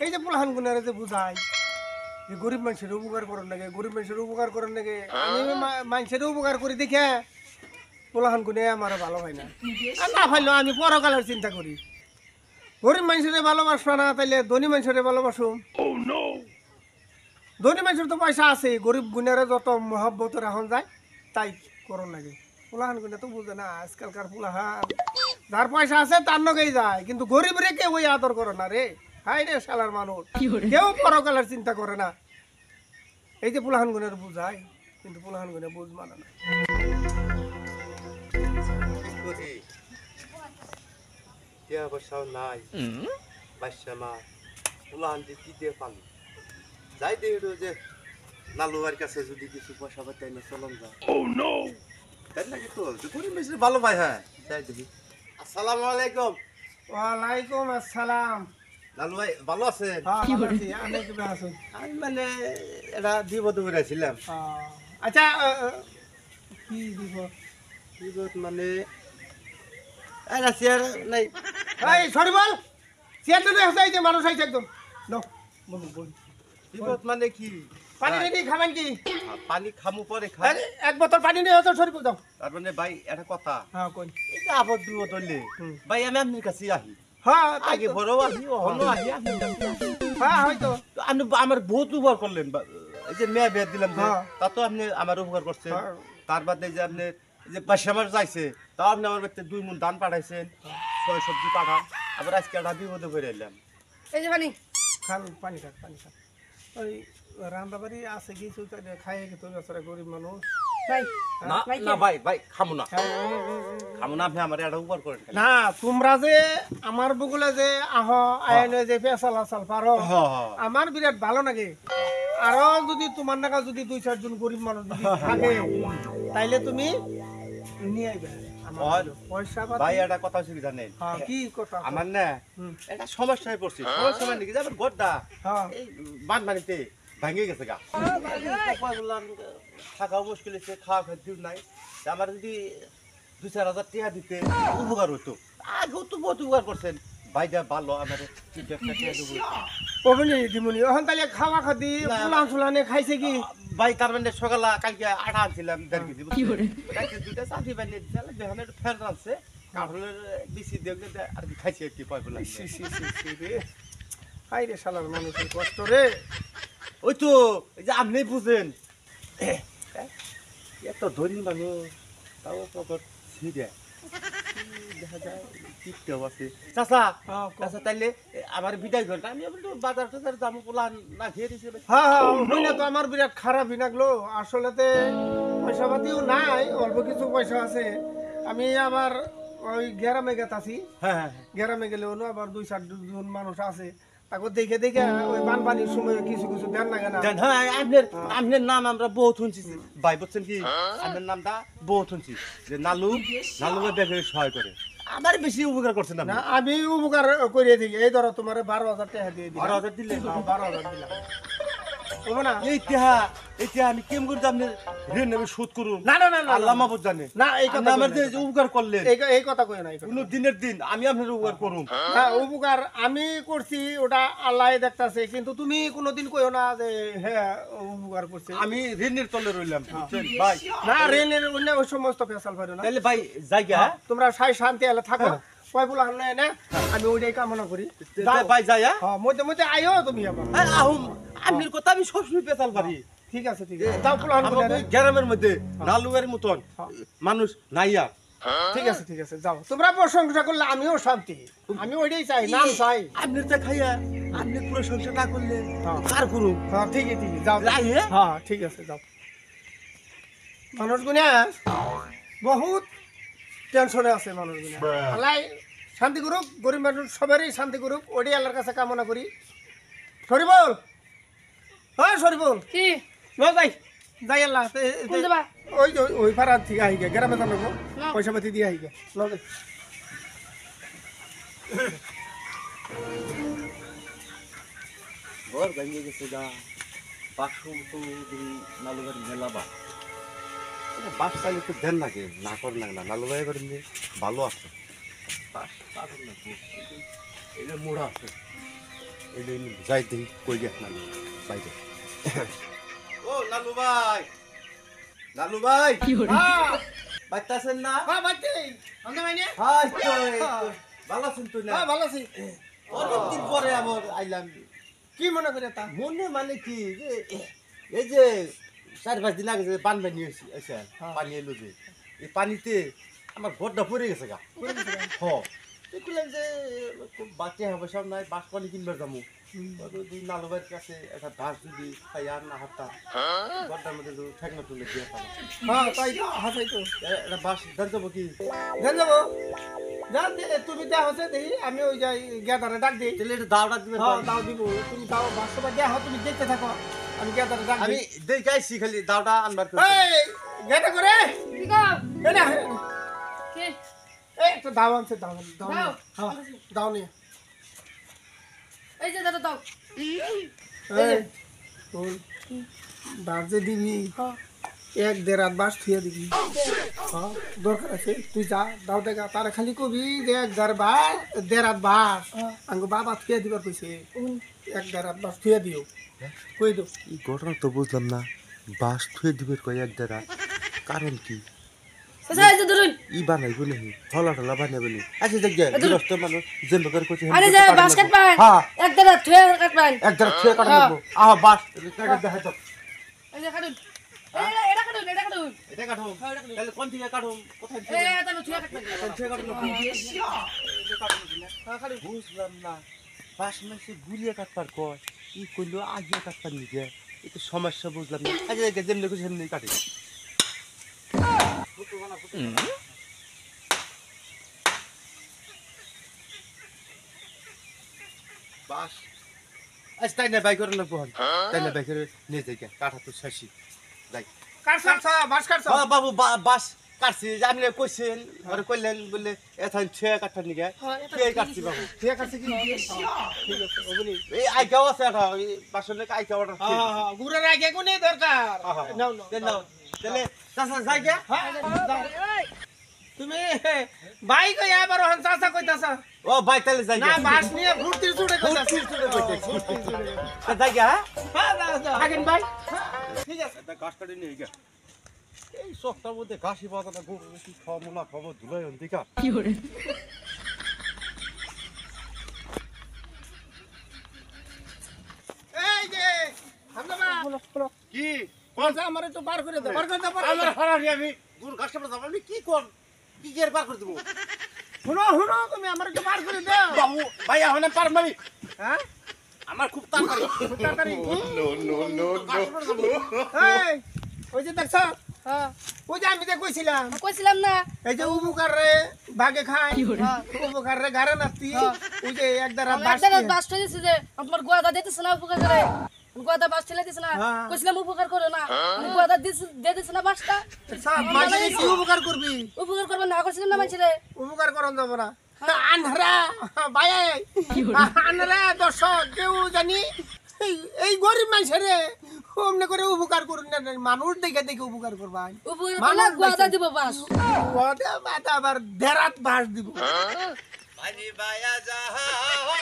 এই যে পোলাহান গুনারে যে বুঝাই যে গরিব মানুষের উপকার করেন নাকি গরিব মানুষের উপকার করেন নাকি আমি মানুষের উপকার করি দেখে পোলাহান গুনে আমার ভালো হয় না আর না ভাইলো আমি পরকালের চিন্তা করি গরিব মানুষের ভালোবাসবা না তাইলে ধনী মানুষের ভালোবাসো ধনী মানুষের তো পয়সা আছে গরিব গুণের যত মহব্বত রাখন যায় তাই করন লাগে পোলাহান গুনে তো বুঝে না আজকালকার পোলাহান যার পয়সা আছে তার নগেই যায় কিন্তু গরিব রে কেউ ওই আদর করে না রে হাই রে শালার মানুষ কেউ পরকালের চিন্তা করে না এই যে পোলাহান গুনের বুঝায় কিন্তু পোলাহান গুনে বুঝ মানে না নাই বাচ্চা মা পোলাহান কি দিয়ে পালি যাই দেখো যে নালুয়ার কাছে যদি কিছু পয়সা পাই না চলন যায় তাই নাকি তো গরিব বেশি ভালো ভাই হ্যাঁ যাই দেখি আসসালামু আলাইকুম ওয়ালাইকুম আসসালাম লালু ভাই ভালো আছেন আমি কিবা আছো আমি মানে এটা বিপদ করেছিলাম আচ্ছা কি দিব বিপদ মানে এটা চেয়ার নাই এই সরি বল চেয়ার তো আছে এই যে মানুষ আইছে একদম নাও বল বল বিপদ মানে কি পানি রেডি খাবেন কি পানি খামু পরে খাই এক বোতল পানি নিয়ে তো সরি দাও তার মানে ভাই এটা কথা হ্যাঁ কই এই যে আপদ বিপদ হইলে ভাই আমি আপনার কাছে আহি হ্যাঁ আগে বড় আহি হলো আহি আপনার কাছে হ্যাঁ হয়তো আপনি আমার বহুত উপকার করলেন এই যে মেয়ে বিয়ে দিলাম যে তা তো আপনি আমার উপকার করছেন তার বাদে যে আপনি যে পাশে মাস যাইছে তাও আপনি আমার বাড়িতে 2 মণ ধান পাঠাইছেন 6 সবজি পাঠান আবার আজকে একটা বিপদে পড়ে এলাম এই যে পানি খান পানি খান ওই রান্দাবাড়ি আছে কিছু খাই তো বেচারা গরিব মানুষ না না ভাই ভাই খামু না আপনি আমার একটা উপকার করেন না তোমরা যে আমার বগুলে যে আয়নে যে পেশাল আসাল পারো আমার বিরাট ভালো লাগে আরো যদি তোমার নাকা যদি 2-4 জন গরিব মানুষ যদি থাকে তাইলে তুমি নিয়ে আইবে পয়সা ভাই একটা কথা হচ্ছে কি জানেন কি কথা আমার না একটা সমস্যায় পড়ছি সমস্যা মানে কি যাবেন গড্ডা এই বানবানিতে ভাঙে গেছে গা বললাম থাকাও মুশকিল হচ্ছে খাওয়া খাদ্য নাই আমার যদি 2-4 হাজার টাকা দিতে উপকার হতো আগেও তো বহুত উপকার করছেন ভাইটা ভালো আমার দিমুনি এখন তাহলে খাওয়া খাদি ফুলান ফুলানে খাইছে কি ভাই তার মানে সকালে কালকে আটা আনছিলাম 1.5 কেজি দুটা চাঁদি বানিয়ে দিলাম বেহানে একটু ফের আনছে কাঠলের বেশি দেখলে আর কি খাইছে কি পাইবো না হাই রে শালার মানুষের কষ্ট রে ওই তো এই যে আপনি বুঝেন এত ধনী মানুষ তাও পকেট ছিঁড়ে দেখা যায় টিপতেও আছে চাচা চাচা তাইলে আমার বিদায় ঘন্টা আমি বাজার টাজার দাম পোলান না খেয়ে দিছি হইনা তো আমার বিরাট খারাপ লাগলো আসলেতে পয়সা পাতিও নাই অল্প কিছু পয়সা আছে আমি আবার ওই গ্রামে গেতাছি গ্রামে গেলে অন্য আবার 2-4 জন মানুষ আছে তাকে দেখে দেখে ওই বানপানির সময় কিছু কিছু দেন না কেন হ্যাঁ আপনার নাম আমরা বহুত শুনছি ভাই বলছেন কি আপনার নামটা বহুত শুনছি যে নালু ব্যাগে সহায় করে আমার বেশি উপকার করছেন না আমি উপকার করিয়ে দিই এই ধরো তোমার 12,000 টাকা দিয়ে দিই 12,000 দিলে 12,000 দিলাম না এই আমি কেমন করে আপনি ঋণ আমি শোধ করুন না আল্লাহ মাহবুব জানে না এই কথা আমার যে উপকার করলেন এই কথা কই না কোনো দিনের দিন আমি আপনার উপকার করুন হ্যাঁ উপকার আমি করছি ওটা আল্লাহ দেখতাছে কিন্তু তুমি কোনোদিন কইও না যে হ্যাঁ উপকার করছে আমি ঋণের তলে রইলাম বুঝছেন ভাই না ঋণের অন্য ওই সমস্ত ফেসাল পারো না তাহলে ভাই জায়গা তোমরা শান্তি আলে থাকো কয় বলা না না আমি ওইটাই কামনা করি ভাই যাই হ্যাঁ মধ্যে মধ্যে আইও তুমি আবার আহুম আপনার কথা আমি সবসময় পেছাল পারি ঠিক আছে যাও ফুলান গ্রামের মধ্যে নালুয়ের মতন মানুষ নাইয়া ঠিক আছে যাও তোমরা প্রশংসা করলে আমিও শান্তি আমি ওইটাই চাই নাম চাই আপনি তো খাইয়া আপনি প্রশংসা না করলে কার করুন ঠিকই যাও হ্যাঁ ঠিক আছে যাও মানুষ গুনে বহুত টেনশনে আছে মানুষ গুনে আল্লাহ শান্তি করুক গরিব মানুষ সবারই শান্তি করুক ওইটাই আল্লাহর কাছে কামনা করি সরিবল হ্যাঁ সরিবল কি যাই আল্লাহ ওই পাড়া থেকে আহি গে গ্রামে জানো পয়সা পাতি দিয়ে আহি গে ঘর ভেঙে গেছে গা বাসন তো নালুবাড়ি মেলা বাস চাইলে তো দেন নাকি না কর না নালুবাড়ি করে ভালো আছে মোড়া আছে এই যাই দেখি কই গে না বাইরে ও লালু ভাই হ্যাঁ বাইতাছেন না হ্যাঁ বাচ্চি আমরা মাইনে হাই তো ভালো আছেন তুই না হ্যাঁ ভালো আছি অনেকদিন পরে আবার আইলাম কি মনে করে তা মনে মানে কি যে এই যে 4-5 দিন আগে যে পানি নিয়ে এসে পানি এলো যে এই পানিতে আমার ঘরটা পড়ে গেছে গা হ দেখলাম যে খুব বাচ্চা হবে সব নাই বাস পানি কিনবার যাবো যদি নালুবাইয়ের কাছে একটা বাস যদি খাই আর না হাঁটতাম ঘরটার মধ্যে ঠেকনা তুলে দিয়ে হ্যাঁ তাই তো হাসাই তো একটা বাস দেন যাবো কি দেন যাবো যা তুমি যা হচ্ছে দেখি আমি ওই যাই গেদারে ডাক দিই তাহলে এটা দাওটা দিবে হ্যাঁ দাও দিব তুমি দাও বাস্তবে যা হয় তুমি দেখতে থাকো আমি গেদারে ডাক আমি দিই দেখে আইছি খালি দাওটা আনবার এই গেটা করে কি গো? এটা কে? এই তো দাও আনছে দাও দাও দাও। হ্যাঁ দাও নিয়ে এই যে দাদা দাও। এই তোর বাজে দিবি এক দেড় রাত বাস থুয়ে দিবি হ্যাঁ দরকার আছে তুই যা দাও দেখা তারা খালি কবি যে এক দেড় রাত বাস আঙ্গো বাবা থুয়ে দিবার কইছে এক দেড় রাত বাস থুয়ে দিও কই দো এই ঘটনা তো বুঝলাম না বাস থুয়ে দিবে কয়েক দ্বারা কারণ কি চাচা এই যে ধরুন। ই বানাইবো নাকি হলা টলা বানাইবো নি আচ্ছা দেখ গে গৃহস্থ মানুষ যে লোকের কইছে আরে যে বাস কাটবেন। হ্যাঁ এক দাদা থুয়ে কাটবেন। এক দ্বারা থুয়ে কাটা দেবো আহ বাস এটা দেখাই তো এই যে কাটুন। এটা কাটুন, এটা কাটুন। এটা কাটো তাহলে কোন থেকে কাটো কোথায় এই দাদা থুয়ে কাটবেন। থুয়ে কাটো বুঝলাম না বাস মাসে গুলিয়ে কাটবার কয় ই কইলো আগে কাটবার নিকে এটা সমস্যা বুঝলাম না আচ্ছা দেখ যেমনি কইছে সেমনি কাটি বাস আজ তাই না বাই করে লাগবো তাই না বাই করে নিয়ে যাই কাঠা তো শেষই যাই কাটছা বাস কাটছা বাবু বাস কাটছি যে আপনি কইছেন আর কইলেন বলে এথান ছয় কাঠা নিকে ছয় কাটছি বাবু ঠিক আছে কি ঠিক আছে ওবনি এই আইকাও আছে একটা ওই বাসনে আইকাও একটা হ্যাঁ হ্যাঁ গুড়ের আগে কোনে দরকার নাও নাও দেন নাও তাহলে চাচা যাই গে তুমি বাইক এবার হন চাচা কইতাছা ও ভাই তাহলে যাই না গে বাস নিয়ে ফুর্তির চুড়ে কইতাছি যাই গে হ্যাঁ দাও দাও আগেন ভাই ঠিক আছে এটা গাছ কাটি নিয়ে গে এই সপ্তাহের মধ্যে ঘাসি পাতাটা গরু কি খাওয়া মোলা খাবো ধুলাই অন্তিকা কি করে? এই যে হামলা বলো কি কোন আমারে তো পার করে দাও পার করে দাও আমার হারানি আমি গরু ঘাস কাটা যাবো আমি কি কোন কি গের পার করে দেবো শুনো শুনো তুমি আমারে তো পার করে দাও বাবু ভাই এখন পার মারি হ্যাঁ আমার খুব তাড়াতাড়ি তাড়াতাড়ি নো এই ওই যে দেখছ হ্যাঁ। ওই যে আমি যে কইছিলাম কইছিলাম না। এই যে উপকার রে ভাগে খায় উপকার রে গারে নাতি ওই যে এক দ্বারা এক বাস দাদা বাস ঠে দিছে যে তোমার গোয়াদা দিতেছ না উপকার করে। গোয়াদা বাস ঠেলে দিছ না। হ্যাঁ। কইছিলাম উপকার করো না। গোয়াদা দিয়ে দিছ না বাসটা। সব মাঝে কি উপকার করবি উপকার করবেন না করছিলাম না মানছিরে। উপকার করন যাব না আনহারা ভাই আনহারা দর্শক কেউ জানি এই গরিব মানুষের অমনে করে উপকার করুন না মানুষ দেখে দেখে উপকার করবা উপকার করলে গোয়াদা দিব বাস। আবার দেরাত বাস দিব পানি বায়া যাহা